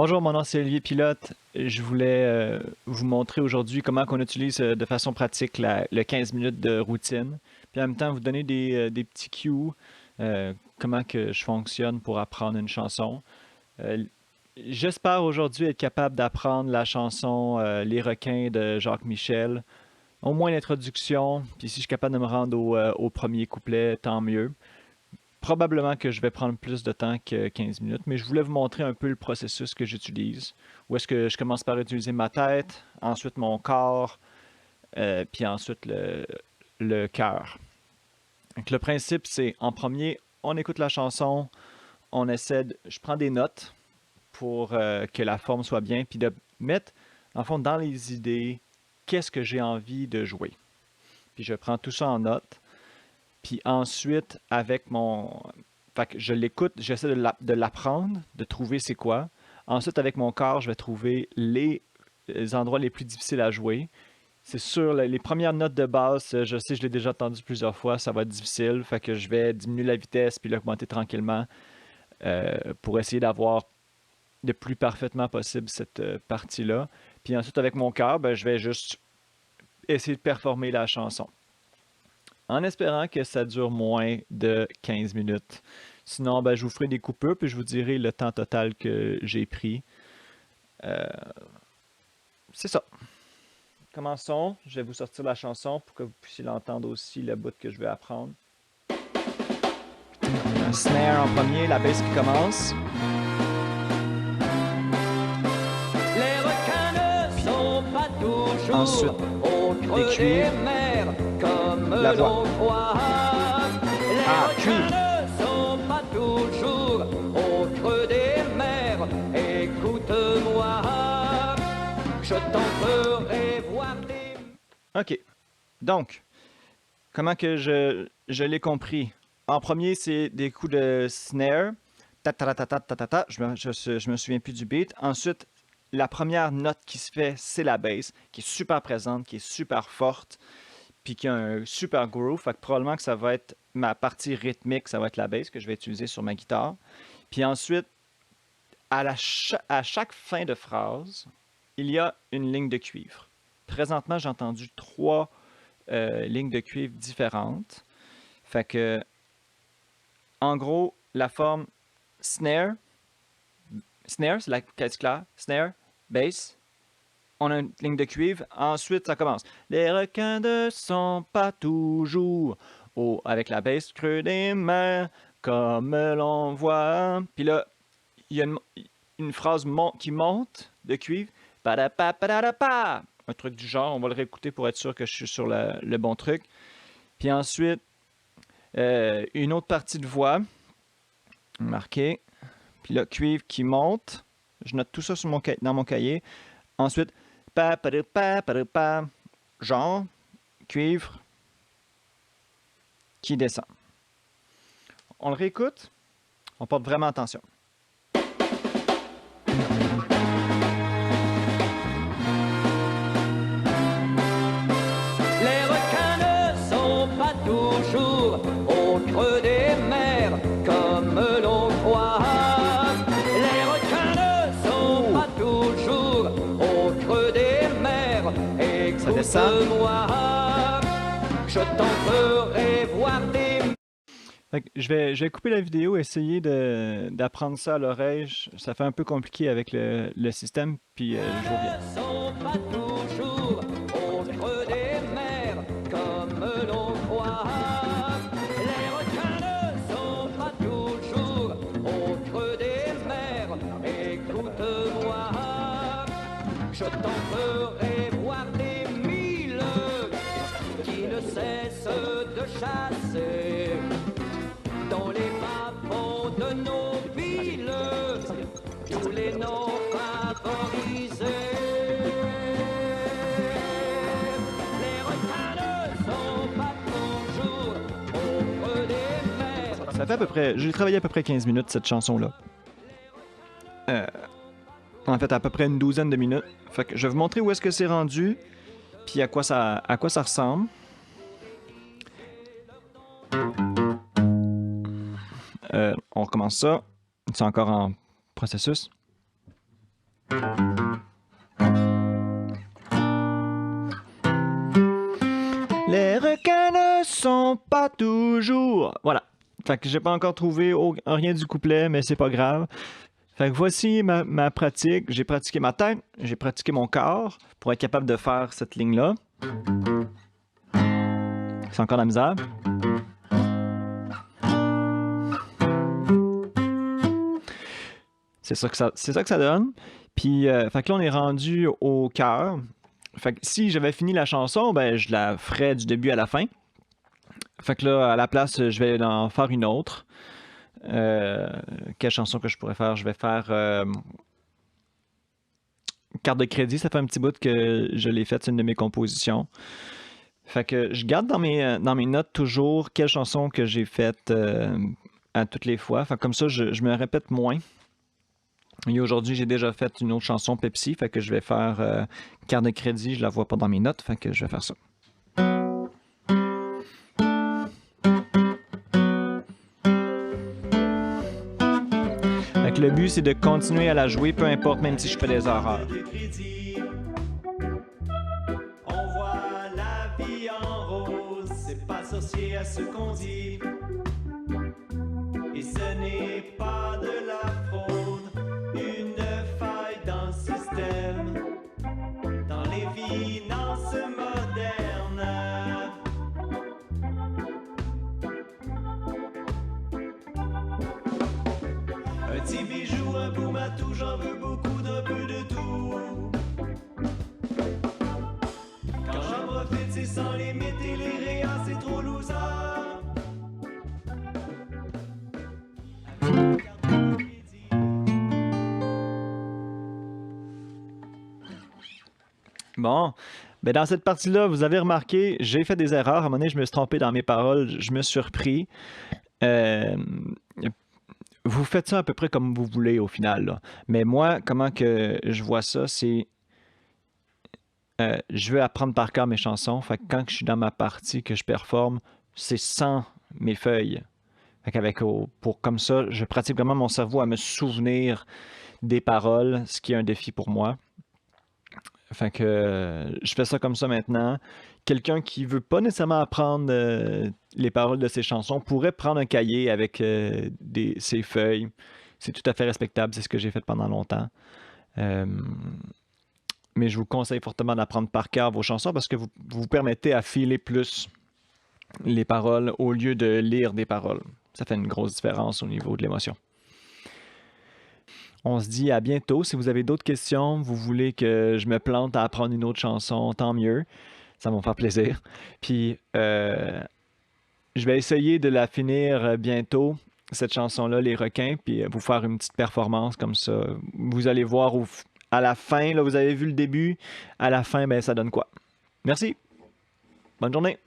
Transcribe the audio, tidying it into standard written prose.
Bonjour, mon nom c'est Olivier Pilote. Je voulais vous montrer aujourd'hui comment on utilise de façon pratique le 15 minutes de routine. Puis en même temps, vous donner des petits cues, comment que je fonctionne pour apprendre une chanson. Euh, J'espère aujourd'hui être capable d'apprendre la chanson Les requins de Jacques Michel. Au moins l'introduction, puis si je suis capable de me rendre au premier couplet, tant mieux. Probablement que je vais prendre plus de temps que 15 minutes, mais je voulais vous montrer un peu le processus que j'utilise. Où est-ce que je commence par utiliser ma tête, ensuite mon corps, puis ensuite le cœur. Donc le principe, c'est en premier, on écoute la chanson, je prends des notes pour que la forme soit bien, puis de mettre, en fond, dans les idées, qu'est-ce que j'ai envie de jouer. Puis je prends tout ça en note. Puis ensuite, avec mon... Fait que je l'écoute, j'essaie de l'apprendre, de trouver c'est quoi. Ensuite, avec mon corps, je vais trouver les endroits les plus difficiles à jouer. C'est sûr, les premières notes de base, je sais, je l'ai déjà entendu plusieurs fois, ça va être difficile. Fait que je vais diminuer la vitesse puis l'augmenter tranquillement pour essayer d'avoir le plus parfaitement possible cette partie-là. Puis ensuite, avec mon cœur, ben, je vais juste essayer de performer la chanson en espérant que ça dure moins de 15 minutes. Sinon, ben, je vous ferai des coupures, puis je vous dirai le temps total que j'ai pris. Euh, c'est ça. Commençons. Je vais vous sortir la chanson pour que vous puissiez l'entendre aussi, le bout que je vais apprendre. Un snare en premier, la bass qui commence. Les requins ne sont pas toujours Ensuite, au creux des mers comme la voix. l'on croit. Les requins ne sont pas toujours au creux des mers. Écoute-moi, je t'en ferai voir des... OK. Donc, comment que je l'ai compris? En premier, c'est des coups de snare. Ta ta ta ta ta ta ta. Je me souviens plus du beat. Ensuite, la première note qui se fait, c'est la bass, qui est super présente, qui est super forte, puis qui a un super groove. Fait que probablement que ça va être ma partie rythmique, ça va être la bass que je vais utiliser sur ma guitare. Puis ensuite, à chaque fin de phrase, il y a une ligne de cuivre. Présentement, j'ai entendu trois lignes de cuivre différentes. Fait que, en gros, la forme snare, snare, c'est la caisse claire, snare, bass, on a une ligne de cuivre, ensuite ça commence. Les requins ne sont pas toujours avec la basse creux des mains, comme l'on voit. Puis là, il y a une phrase qui monte de cuivre. Pa-da-pa-pa-da-da-pa. Un truc du genre, on va le réécouter pour être sûr que je suis sur le bon truc. Puis ensuite, une autre partie de voix, marqué. Puis là, cuivre qui monte. Je note tout ça dans mon cahier. Ensuite, pa pa pa pa pa, genre, cuivre qui descend. On le réécoute. On porte vraiment attention. Les requins ne sont pas toujours au creux des mers comme l'on croit. Les requins ne sont pas toujours au creux des mers. Écoute-moi, je t'en ferai voir des... Fait que je vais couper la vidéo, essayer d'apprendre ça à l'oreille. Ça fait un peu compliqué avec le système, puis je reviens. Ne sont pas toujours au creux des mers comme l'on croit. Les requins ne sont pas toujours au creux des mers. Écoute-moi, je t'en ferai voir des mille qui ne cessent de chasser dans les bas-fonds de nos villes, tous les noms favorisés. Les requins ne sont pas toujours au creux des mers. Ça fait à peu près. J'ai travaillé à peu près 15 minutes cette chanson-là. En fait, à peu près une douzaine de minutes. Fait que je vais vous montrer où est-ce que c'est rendu, puis à quoi ça ressemble. On recommence ça. C'est encore en processus. Les requins ne sont pas toujours... Voilà. Fait que j'ai pas encore trouvé rien du couplet, mais c'est pas grave. Fait que voici ma pratique. J'ai pratiqué ma tête, j'ai pratiqué mon corps pour être capable de faire cette ligne-là. C'est encore la misère. C'est ça que ça donne. Puis, fait que là, on est rendu au cœur. Fait que si j'avais fini la chanson, ben, je la ferais du début à la fin. Fait que là, à la place, je vais en faire une autre. Quelle chanson que je pourrais faire? Je vais faire Carte de crédit. Ça fait un petit bout que je l'ai faite, c'est une de mes compositions. Fait que je garde dans mes notes toujours quelle chanson que j'ai faite à toutes les fois. Fait que comme ça, je me répète moins. Et aujourd'hui, j'ai déjà fait une autre chanson Pepsi. Fait que je vais faire Carte de crédit. Je la vois pas dans mes notes. Fait que je vais faire ça. Fait que le but, c'est de continuer à la jouer, peu importe, même si je fais des erreurs. On voit la vie en rose, c'est pas sorcier à ce qu'on dit. Et ce n'est pas de la fraude, une faille dans le système, dans les finances modernes. Un petit bijou, un bout matou, j'en veux beaucoup d'un peu de tout. Quand j'en profite, c'est sans limite et les réas, c'est trop loser. Bon, ben dans cette partie-là, vous avez remarqué, j'ai fait des erreurs. À un moment donné, je me suis trompé dans mes paroles, je me suis repris. Euh, Vous faites ça à peu près comme vous voulez au final, là. Mais moi, comment que je vois ça, c'est je veux apprendre par cœur mes chansons. Fait que quand je suis dans ma partie que je performe, c'est sans mes feuilles. Fait qu'avec pour comme ça, je pratique vraiment mon cerveau à me souvenir des paroles, ce qui est un défi pour moi. Fait que je fais ça comme ça maintenant. Quelqu'un qui veut pas nécessairement apprendre les paroles de ses chansons pourrait prendre un cahier avec ses feuilles. C'est tout à fait respectable, c'est ce que j'ai fait pendant longtemps. Euh, mais je vous conseille fortement d'apprendre par cœur vos chansons parce que vous permettez à filer plus les paroles au lieu de lire des paroles. Ça fait une grosse différence au niveau de l'émotion. On se dit à bientôt. Si vous avez d'autres questions, vous voulez que je me plante à apprendre une autre chanson, tant mieux. Ça va me faire plaisir. Puis, je vais essayer de la finir bientôt, cette chanson-là, Les requins, puis vous faire une petite performance comme ça. Vous allez voir à la fin, là, vous avez vu le début. À la fin, ben, ça donne quoi? Merci. Bonne journée.